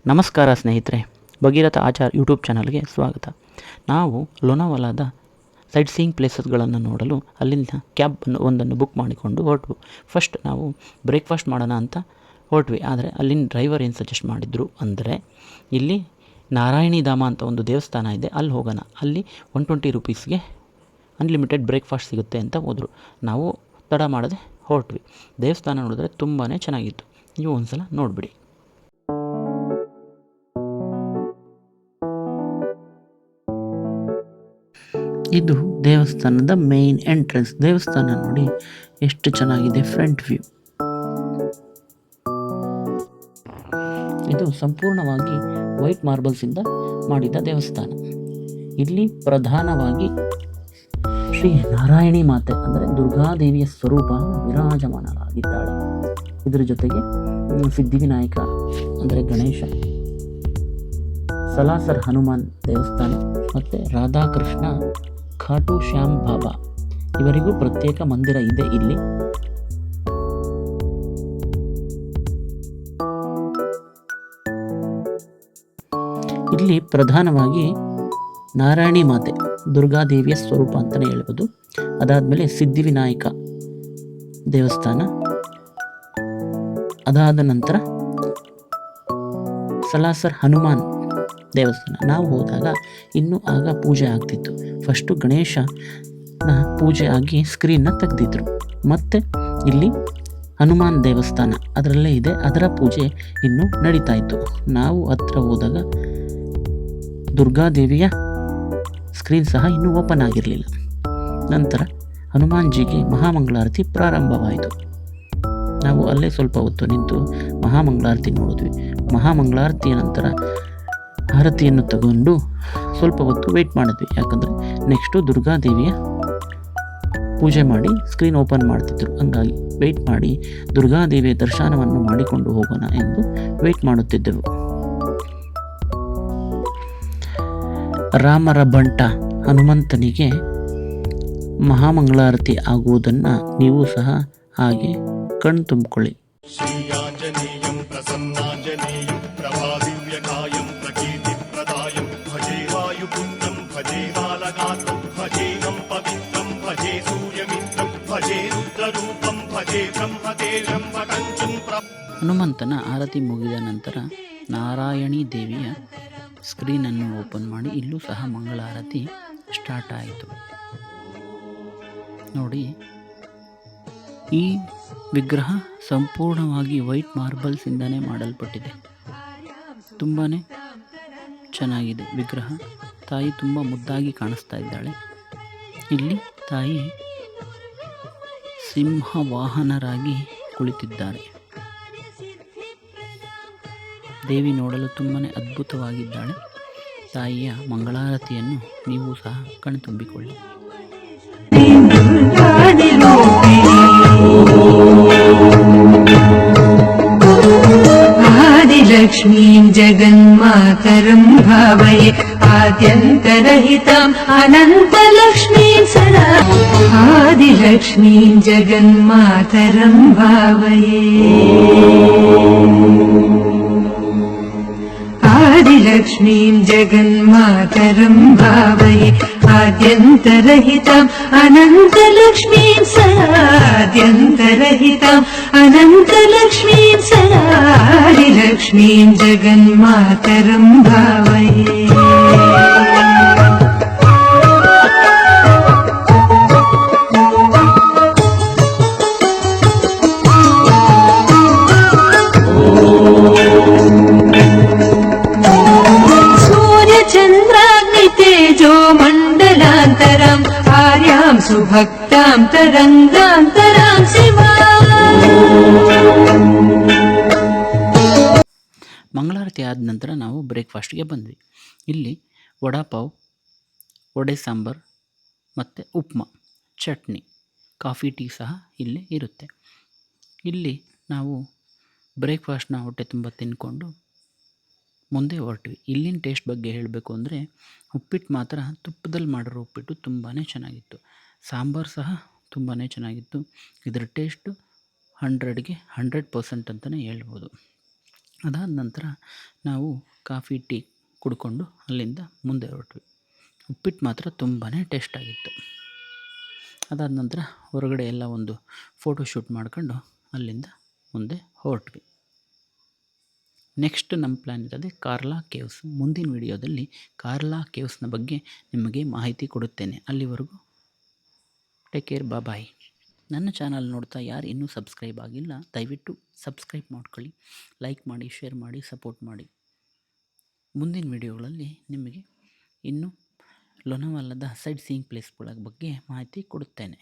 ನಮಸ್ಕಾರ ಸ್ನೇಹಿತರೆ, ಭಗೀರಥ ಆಚಾರ್ ಯೂಟ್ಯೂಬ್ ಚಾನಲ್ಗೆ ಸ್ವಾಗತ. ನಾವು ಲೋನಾವಾಲಾದ ಸೈಟ್ ಸೀಯಿಂಗ್ ಪ್ಲೇಸಸ್ಗಳನ್ನು ನೋಡಲು ಅಲ್ಲಿಂದ ಕ್ಯಾಬ್ ಒಂದನ್ನು ಬುಕ್ ಮಾಡಿಕೊಂಡು ಹೊರಟ್ವು. ಫಸ್ಟ್ ನಾವು ಬ್ರೇಕ್ಫಾಸ್ಟ್ ಮಾಡೋಣ ಅಂತ ಹೊರಟ್ವಿ. ಆದರೆ ಅಲ್ಲಿನ ಡ್ರೈವರ್ ಏನು ಸಜೆಸ್ಟ್ ಮಾಡಿದ್ರು ಅಂದರೆ, ಇಲ್ಲಿ ನಾರಾಯಣಿ ಧಾಮ ಅಂತ ಒಂದು ದೇವಸ್ಥಾನ ಇದೆ, ಅಲ್ಲಿ ಹೋಗೋಣ, ಅಲ್ಲಿ 120 ರೂಪೀಸ್ಗೆ ಅನ್ಲಿಮಿಟೆಡ್ ಬ್ರೇಕ್ಫಾಸ್ಟ್ ಸಿಗುತ್ತೆ ಅಂತ ಹೋದರು. ನಾವು ತಡ ಮಾಡದೆ ಹೊರಟ್ವಿ. ದೇವಸ್ಥಾನ ನೋಡಿದ್ರೆ ತುಂಬಾ ಚೆನ್ನಾಗಿತ್ತು. ನೀವು ಒಂದು ಸಲ ನೋಡಿಬಿಡಿ. ಇದು ದೇವಸ್ಥಾನದ ಮೇನ್ ಎಂಟ್ರೆನ್ಸ್. ದೇವಸ್ಥಾನ ನೋಡಿ ಎಷ್ಟು ಚೆನ್ನಾಗಿದೆ, ಫ್ರಂಟ್ ವ್ಯೂ. ಇದು ಸಂಪೂರ್ಣವಾಗಿ ವೈಟ್ ಮಾರ್ಬಲ್ಸಿಂದ ಮಾಡಿದ ದೇವಸ್ಥಾನ. ಇಲ್ಲಿ ಪ್ರಧಾನವಾಗಿ ಶ್ರೀ ನಾರಾಯಣಿ ಮಾತೆ ಅಂದರೆ ದುರ್ಗಾದೇವಿಯ ಸ್ವರೂಪ ವಿರಾಜಮಾನರಾಗಿದ್ದಾಳೆ. ಇದರ ಜೊತೆಗೆ ಸಿದ್ಧಿವಿನಾಯಕ ಅಂದರೆ ಗಣೇಶ, ಸಲಾಸರ್ ಹನುಮಾನ್ ದೇವಸ್ಥಾನ ಮತ್ತು ರಾಧಾಕೃಷ್ಣ ಖಾಟು ಶ್ಯಾಮ್ ಬಾಬಾ ಇವರಿಗೂ ಪ್ರತ್ಯೇಕ ಮಂದಿರ ಇದೆ. ಇಲ್ಲಿ ಪ್ರಧಾನವಾಗಿ ನಾರಾಯಣಿ ಮಾತೆ ದುರ್ಗಾದೇವಿಯ ಸ್ವರೂಪ ಅಂತಲೇ ಹೇಳ್ಬೋದು. ಅದಾದಮೇಲೆ ಸಿದ್ಧಿವಿನಾಯಕ ದೇವಸ್ಥಾನ, ಅದಾದ ನಂತರ ಸಲಾಸರ್ ಹನುಮಾನ್ ದೇವಸ್ಥಾನ. ನಾವು ಹೋದಾಗ ಇನ್ನೂ ಆಗ ಪೂಜೆ ಆಗ್ತಿತ್ತು. ಫಸ್ಟು ಗಣೇಶನ ಪೂಜೆ ಆಗಿ ಸ್ಕ್ರೀನ್ನ ತೆಗೆದಿದ್ರು. ಮತ್ತು ಇಲ್ಲಿ ಹನುಮಾನ್ ದೇವಸ್ಥಾನ ಅದರಲ್ಲೇ ಇದೆ, ಅದರ ಪೂಜೆ ಇನ್ನೂ ನಡೀತಾ ಇತ್ತು. ನಾವು ಹತ್ರ ಹೋದಾಗ ದುರ್ಗಾದೇವಿಯ ಸ್ಕ್ರೀನ್ ಸಹ ಇನ್ನೂ ಓಪನ್ ಆಗಿರಲಿಲ್ಲ. ನಂತರ ಹನುಮಾನ್ಜಿಗೆ ಮಹಾಮಂಗಳಾರತಿ ಪ್ರಾರಂಭವಾಯಿತು. ನಾವು ಅಲ್ಲೇ ಸ್ವಲ್ಪ ಹೊತ್ತು ನಿಂತು ಮಹಾಮಂಗಳಾರತಿ ನೋಡಿದ್ವಿ. ಮಹಾಮಂಗಳಾರತಿಯ ನಂತರ ಆರತಿಯನ್ನು ತಗೊಂಡು ಸ್ವಲ್ಪ ಹೊತ್ತು ವೆಯ್ಟ್ ಮಾಡಿದ್ವಿ. ಯಾಕಂದರೆ ನೆಕ್ಸ್ಟು ದುರ್ಗಾದೇವಿಯ ಪೂಜೆ ಮಾಡಿ ಸ್ಕ್ರೀನ್ ಓಪನ್ ಮಾಡ್ತಿದ್ರು. ಹಂಗಾಗಿ ವೆಯ್ಟ್ ಮಾಡಿ ದುರ್ಗಾದೇವಿಯ ದರ್ಶನವನ್ನು ಮಾಡಿಕೊಂಡು ಹೋಗೋಣ ಎಂದು ವೆಯ್ಟ್ ಮಾಡುತ್ತಿದ್ದೆವು. ರಾಮರ ಬಂಟ ಹನುಮಂತನಿಗೆ ಮಹಾಮಂಗಳಾರತಿ ಆಗುವುದನ್ನು ನೀವು ಸಹ ಹಾಗೆ ಕಣ್ ತುಂಬಿಕೊಳ್ಳಿ. ಹನುಮಂತನ ಆರತಿ ಮುಗಿದ ನಂತರ ನಾರಾಯಣಿ ದೇವಿಯ ಸ್ಕ್ರೀನನ್ನು ಓಪನ್ ಮಾಡಿ ಇಲ್ಲೂ ಸಹ ಮಂಗಳಾರತಿ ಸ್ಟಾರ್ಟ್ ಆಯಿತು. ನೋಡಿ, ಈ ವಿಗ್ರಹ ಸಂಪೂರ್ಣವಾಗಿ ವೈಟ್ ಮಾರ್ಬಲ್ಸಿಂದನೇ ಮಾಡಲ್ಪಟ್ಟಿದೆ. ತುಂಬಾ ಚೆನ್ನಾಗಿದೆ ವಿಗ್ರಹ. ತಾಯಿ ತುಂಬ ಮುದ್ದಾಗಿ ಕಾಣಿಸ್ತಾ ಇದ್ದಾಳೆ. ಇಲ್ಲಿ ತಾಯಿ ಸಿಂಹ ವಾಹನರಾಗಿ ಕುಳಿತಿದ್ದಾರೆ. ದೇವಿ ನೋಡಲು ತುಂಬಾ ಅದ್ಭುತವಾಗಿದ್ದಾಳೆ. ತಾಯಿಯ ಮಂಗಳಾರತಿಯನ್ನು ನೀವು ಸಹ ಕಣ್ತುಂಬಿಕೊಳ್ಳಿ. ಆದಿಲಕ್ಷ್ಮೀಂ ಜಗನ್ಮಾತರಂ ಭಾವಯೇ ಆದ್ಯಂತರಹಿತಾಂ ಅನಂತಲಕ್ಷ್ಮೀಂ ಸದಾ. ಆದಿಲಕ್ಷ್ಮೀಂ ಜಗನ್ಮಾತರಂ ಭಾವಯೇ ಆದಿಲಕ್ಷ್ಮೀಂ ಜಗನ್ಮಾತರಂ ಭಾವಯೇ ಆದ್ಯಂತರಹಿತಾಂ ಅನಂತಲಕ್ಷ್ಮೀಂ ಸದಾದ್ಯಂತರಹಿತಾಂ ಅನಂತಲಕ್ಷ್ಮೀಂ ಸದಾ. ಆದಿಲಕ್ಷ್ಮೀಂ ಜಗನ್ಮಾತರಂ ಭಾವಯೇ. ಮಂಡಲಾಂತರಂ ಆರ್ಯಾಂ ಸುಭಕ್ತಾಂ ತರಂಗಾಂತರಾಂ ಶಿವಾ. ಮಂಗಳಾರತಿ ಆದ ನಂತರ ನಾವು ಬ್ರೇಕ್ಫಾಸ್ಟ್ಗೆ ಬಂದ್ವಿ. ಇಲ್ಲಿ ವಡಾಪಾವ್, ವಡೆ ಸಾಂಬಾರ್ ಮತ್ತು ಉಪ್ಮಾ, ಚಟ್ನಿ, ಕಾಫಿ, ಟೀ ಸಹ ಇಲ್ಲಿ ಇರುತ್ತೆ. ಇಲ್ಲಿ ನಾವು ಬ್ರೇಕ್ಫಾಸ್ಟ್ನ ಹೊಟ್ಟೆ ತುಂಬ ತಿಂದ್ಕೊಂಡು ಮುಂದೆ ಹೊರಟ್ವಿ. ಇಲ್ಲಿನ ಟೇಸ್ಟ್ ಬಗ್ಗೆ ಹೇಳಬೇಕು ಅಂದರೆ, ಉಪ್ಪಿಟ್ಟು ಮಾತ್ರ ತುಪ್ಪದಲ್ಲಿ ಮಾಡಿರೋ ಉಪ್ಪಿಟ್ಟು ತುಂಬಾ ಚೆನ್ನಾಗಿತ್ತು. ಸಾಂಬಾರು ಸಹ ತುಂಬಾ ಚೆನ್ನಾಗಿತ್ತು. ಇದರ ಟೇಸ್ಟು 100ಗೆ 100% ಅಂತಲೇ ಹೇಳ್ಬೋದು. ಅದಾದ ನಂತರ ನಾವು ಕಾಫಿ ಟೀ ಕುಡ್ಕೊಂಡು ಅಲ್ಲಿಂದ ಮುಂದೆ ಹೊರಟ್ವಿ. ಉಪ್ಪಿಟ್ಟು ಮಾತ್ರ ತುಂಬಾ ಟೇಸ್ಟ್ ಆಗಿತ್ತು. ಅದಾದ ನಂತರ ಹೊರಗಡೆ ಎಲ್ಲ ಒಂದು ಫೋಟೋಶೂಟ್ ಮಾಡ್ಕೊಂಡು ಅಲ್ಲಿಂದ ಮುಂದೆ ಹೊರಟ್ವಿ. ನೆಕ್ಸ್ಟ್ ನಮ್ಮ ಪ್ಲ್ಯಾನ್ ಇರೋದೆ ಕಾರ್ಲಾ ಕೇವ್ಸ್. ಮುಂದಿನ ವಿಡಿಯೋದಲ್ಲಿ ಕಾರ್ಲಾ ಕೇವ್ಸ್ನ ಬಗ್ಗೆ ನಿಮಗೆ ಮಾಹಿತಿ ಕೊಡುತ್ತೇನೆ. ಅಲ್ಲಿವರೆಗೂ ಟೇಕ್ ಕೇರ್, ಬಾಯ್. ನನ್ನ ಚಾನಲ್ ನೋಡ್ತಾ ಯಾರು ಇನ್ನೂ ಸಬ್ಸ್ಕ್ರೈಬ್ ಆಗಿಲ್ಲ, ದಯವಿಟ್ಟು ಸಬ್ಸ್ಕ್ರೈಬ್ ಮಾಡ್ಕೊಳ್ಳಿ, ಲೈಕ್ ಮಾಡಿ, ಶೇರ್ ಮಾಡಿ, ಸಪೋರ್ಟ್ ಮಾಡಿ. ಮುಂದಿನ ವಿಡಿಯೋಗಳಲ್ಲಿ ನಿಮಗೆ ಇನ್ನೂ ಲೋನಾವಾಲಾದ ಸೈಟ್ ಸೀಯಿಂಗ್ ಪ್ಲೇಸ್ಗಳ ಬಗ್ಗೆ ಮಾಹಿತಿ ಕೊಡುತ್ತೇನೆ.